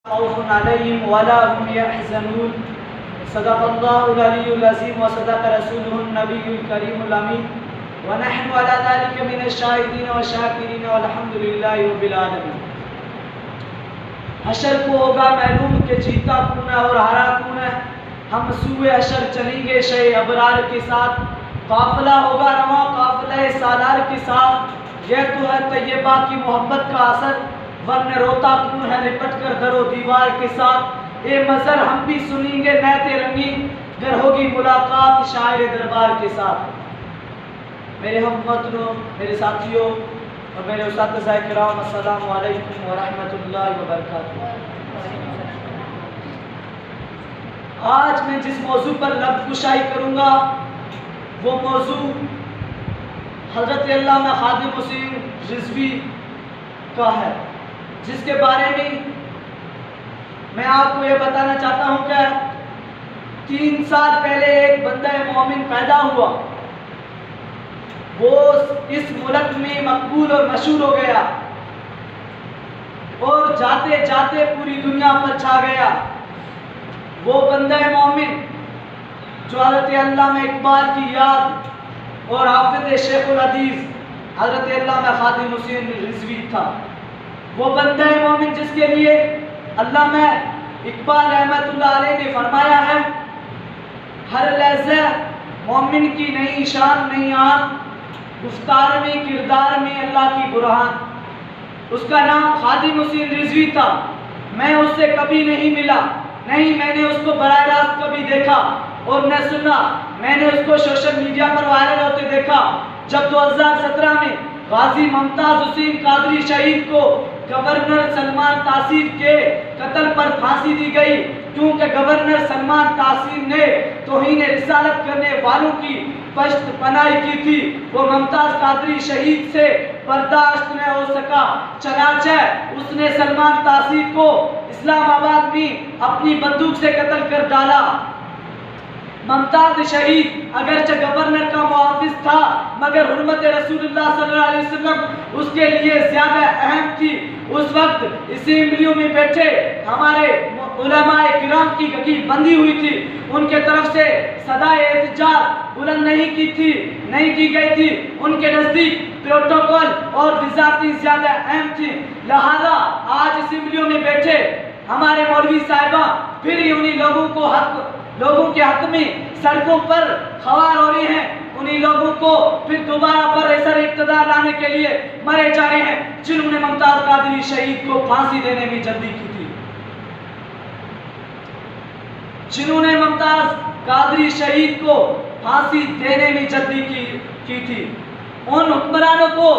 खौफुन अलैहिम वला हुम यहज़नून। सदक़ल्लाहुल अलीयुल अज़ीम व सदक़ रसूलुहुन नबियुल करीमुल अमीन व नहनु अला ज़ालिका मिनश शाहिदीन व शाकिरीन वल्हम्दुलिल्लाहि रब्बिल आलमीन। हशर को होगा मालूम कि जीता कौन है और हारा कौन है। हम सूए हशर चलेंगे शे अबरार के साथ, काफिला होगा रवां काफिला सालार के साथ। यह तो है तैयबा की मोहब्बत का असर, वरन रोता कौन है लिपट कर दरो दीवार के साथ। ए मजर हम भी सुनेंगे नैते रंगी, गर होगी मुलाकात शायर दरबार के साथ। मेरे हमवतनों, मेरे साथियों और मेरे उस्ताद किराम, अस्सलामु अलैकुम व रहमतुल्लाहि व बरकातुहू। आज मैं जिस मौजू पर लफ्ज़ करूँगा वो मौजू हज़रत अल्लामा खादिम हुसैन रिज़वी का है, जिसके बारे में मैं आपको ये बताना चाहता हूँ कि 3 साल पहले एक बंदा मोमिन पैदा हुआ। वो इस मुल्क में मकबूल और मशहूर हो गया और जाते जाते पूरी दुनिया पर छा गया। वो बंदा मोमिन जो हज़रत अल्लामा इकबाल की याद और हाफिज़ शेखुल हदीस हज़रत अल्लामा खादिम हुसैन रिज़वी था। वो बंदा मोमिन जिसके लिए अल्लामा इकबाल रहमतुल्लाह अलैह ने फरमाया है, हर लहज़ा मोमिन की नई शान नई आन, गुफ्तार में किरदार में अल्लाह की बुरहान। उसका नाम खादिम हुसैन रिज़वी था। मैं उससे कभी नहीं मिला, नहीं मैंने उसको बराह रास्त कभी देखा और न सुना। मैंने उसको सोशल मीडिया पर वायरल होते देखा। जब 2017 में गाजी मुमताज हुसैन कादरी शहीद को गवर्नर सलमान तासीर के कत्ल पर फांसी दी गई, क्योंकि गवर्नर सलमान तासीर ने तौहीन रिसालत करने वालों की पश्त पनाही की थी। वो मुमताज कादरी शहीद से बर्दाश्त न हो सका, चनाचे उसने सलमान तासीर को इस्लामाबाद में अपनी बंदूक से कत्ल कर डाला। मुमताज शहीद अगरचे गवर्नर का मुआफिज था, मगर हुर्मत रसूलुल्लाह सल्लल्लाहु अलैहि वसल्लम उसके लिए ज्यादा अहम थी। उस वक्त असेंबलियों में बैठे हमारे उलमाए किराम की गति बंदी हुई थी, उनके तरफ से सदाए एहतिजाज बुलंद नहीं की गई थी। उनके नजदीक प्रोटोकॉल और विजाती ज्यादा अहम थी। लिहाजा आज असेंबलियों में बैठे हमारे मौलवी साहिबा फिर उन्हीं लोगों के हक में सड़कों पर खवार हो रही हैं। उन्हीं लोगों को फिर दोबारा पर ऐसा इक़्तिदार लाने के लिए मरे जा रहे हैं जिन्होंने मुमताज कादरी शहीद को फांसी देने में जल्दी की थी, जिन्होंने मुमताज कादरी शहीद को फांसी देने में जल्दी की थी। उन हुक्मरानों को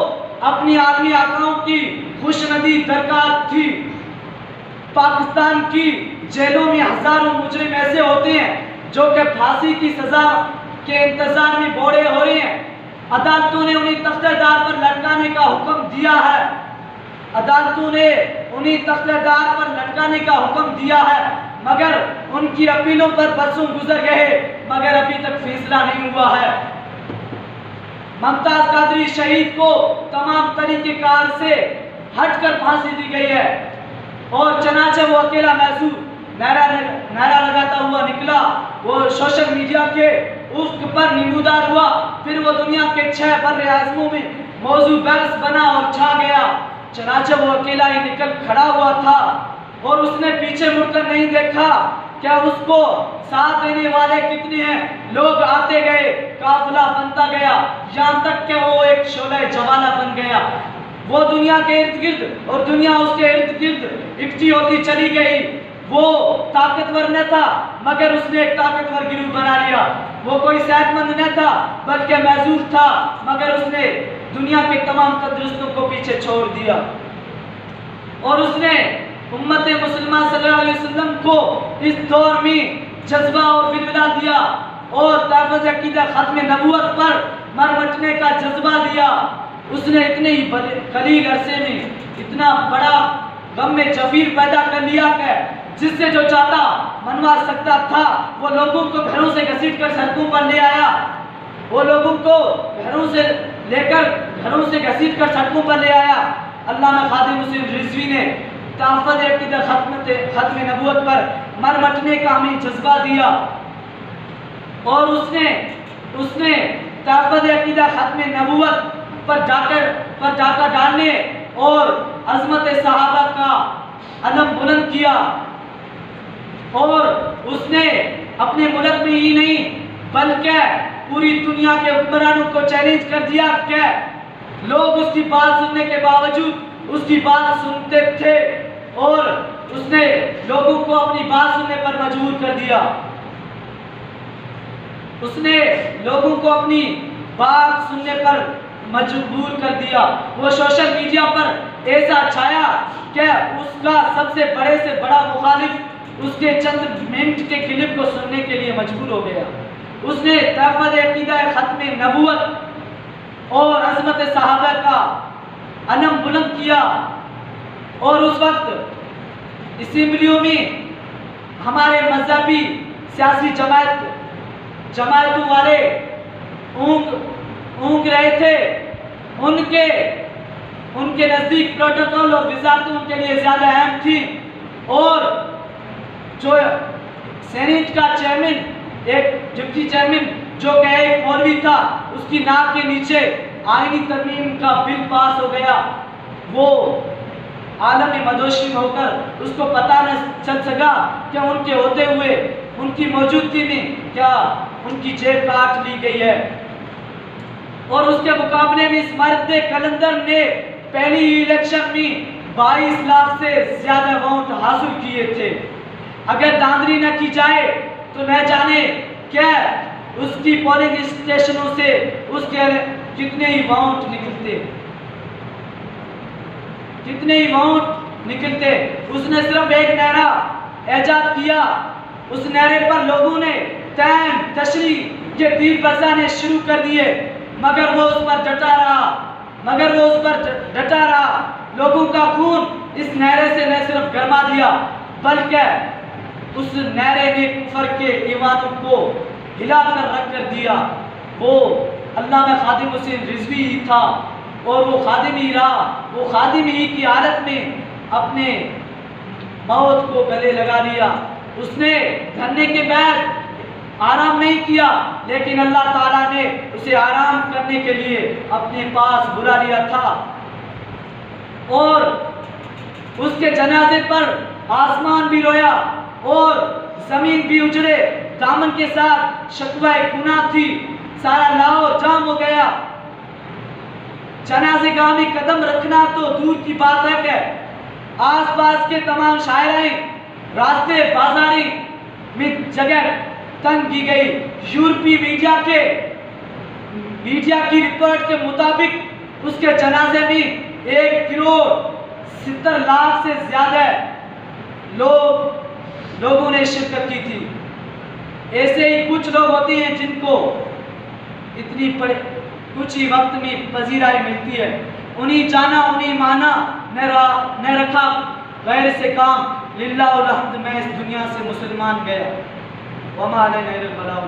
अपनी आदमी आकाओं की खुशनदी दरकार थी। पाकिस्तान की जेलों में हजारों मुजरिम ऐसे होते हैं जो कि फांसी की सजा के इंतजार में बोड़े हो रहे हैं। अदालतों ने उन्हें तख्तेदार पर लटकाने का हुक्म दिया है। अदालतों ने उन्हें तख्तेदार पर लटकाने का हुक्म दिया है, मगर उनकी अपीलों पर बरसों गुजर गए, मगर अभी तक फैसला नहीं हुआ है। मुमताज कादरी शहीद को तमाम तरीक़ेकार से हटकर फांसी दी गई है और चनाचे वो अकेला महसूस नारा लगाता हुआ निकला। वो सोशल मीडिया के उफ्क पर नमूदार हुआ। फिर वो दुनिया के 6 बर्रे आज़मों में मौजू बहस बना और छा गया। चनाचे वो अकेला ही निकल खड़ा हुआ था और उसने पीछे मुड़कर नहीं देखा क्या उसको साथ देने वाले कितने हैं। लोग आते गए, काफिला बनता गया, यहाँ तक कि वो एक शोले जवाला बन गया। वो दुनिया के इर्द गिर्द और दुनिया उसके इर्द गिर्द इकट्ठी होती चली गई। वो ताकतवर न था, मगर उसने एक ताकतवर गिरोह बना लिया। वो कोई सेहतमंद न था, बल्कि महजूर था, मगर उसने दुनिया के तमाम तंदुरुस्तों को पीछे छोड़ दिया और उसने उम्मत मुसलमान सल्लल्लाहु अलैहि वसल्लम को इस दौर में जज्बा और विलवला दिया और तहफ़्फ़ुज़ अक़ीदा ख़त्म नबूवत पर मरमटने का जज्बा दिया। उसने इतने ही कलील अरसे में इतना बड़ा गम में जफीर पैदा कर लिया कि जिससे जो चाहता मनवा सकता था वो लोगों को घरों से घसीट कर सड़कों पर ले आया। वो लोगों को घरों से लेकर घरों से घसीट कर सड़कों पर ले आया। अल्लामा खादिम हुसैन रिज़वी ने तहफ़्फ़ुज़ अक़ीदा ख़त्म नबूवत पर मरमटने का हमें जज्बा दिया, और उसने तहफ़्फ़ुज़ अक़ीदा ख़त्म नबूवत पर डाका डालने और अज़मत सहाबा का अलम बुलंद किया। और उसने अपने मुल्क में ही नहीं बल्कि पूरी दुनिया के हुक्मरानों को चैलेंज कर दिया कि लोग उसकी बात सुनने के बावजूद उसकी बात सुनते थे, और उसने लोगों को अपनी बात सुनने पर मजबूर कर दिया। उसने लोगों को अपनी बात सुनने पर मजबूर कर दिया। वो सोशल मीडिया पर ऐसा छाया कि उसका सबसे बड़े से बड़ा मुखालिफ उसके चंद मिनट के क्लिप को सुनने के लिए मजबूर हो गया। उसने तहफ़्फ़ुज़ अक़ीदा ख़त्म नबूवत और अज़मत सहाबा का अलम बुलंद किया, और उस वक्त असेंबलियों में हमारे मजहबी सियासी जमातों वाले ऊँग रहे थे। उनके नज़दीक प्रोटोकॉल और वज़ारतें उनके लिए ज़्यादा अहम थी, और जो सेनेट का चेयरमैन, एक डिप्टी चेयरमैन जो कि एक मौलवी था, उसकी नाक के नीचे आईनी तरमीम का बिल पास हो गया। वो आलम मदोशी में होकर उसको पता न चल सका कि उनके होते हुए, उनकी मौजूदगी में क्या उनकी जेब काट ली गई है। और उसके मुकाबले में इस मर्द कलंदर ने पहली इलेक्शन में 22 लाख से ज्यादा वोट हासिल किए थे। अगर धांधली न की जाए तो न जाने क्या उसकी पोलिंग स्टेशनों से उसके कितने ही वोट निकलते। उसने सिर्फ एक नारा ऐजाद किया। उस नारे पर लोगों ने तैम तशरी के तीर बरसाने शुरू कर दिए, मगर वो उस पर डटा रहा। लोगों का खून इस नारे से न सिर्फ गरमा दिया, बल्कि उस नारे ने कुफर के ईमानों को हिला कर रख कर दिया। वो अल्लामा खादिम हुसैन रिजवी ही था, और वो खादिम ही रहा। वो खादिम ही की हालत में अपने मौत को गले लगा लिया। उसने धरने के बाद आराम नहीं किया, लेकिन अल्लाह ताला ने उसे आराम करने के लिए अपने पास बुला लिया था, और उसके जनाजे पर आसमान भी रोया और जमीन भी उजड़े। दामन के साथ शकवा गुनाह थी, सारा लाहौर जाम हो गया। जनाजे गाह में कदम रखना तो दूर की बात है कि आसपास के तमाम शायराएं, रास्ते बाजारी में जगह तंग की गई। यूरोपीय मीडिया की रिपोर्ट के मुताबिक उसके जनाजे में 1 करोड़ 70 लाख से ज्यादा लोगों ने शिरकत की थी। ऐसे ही कुछ लोग होते हैं जिनको कुछ ही वक्त में पजीराई मिलती है। उन्हीं जाना उन्हीं माना, न रखा गैर से काम। लिल्लाह वल हम्द, मैं इस दुनिया से मुसलमान गया। वमा अलैना इल्लल बलाग।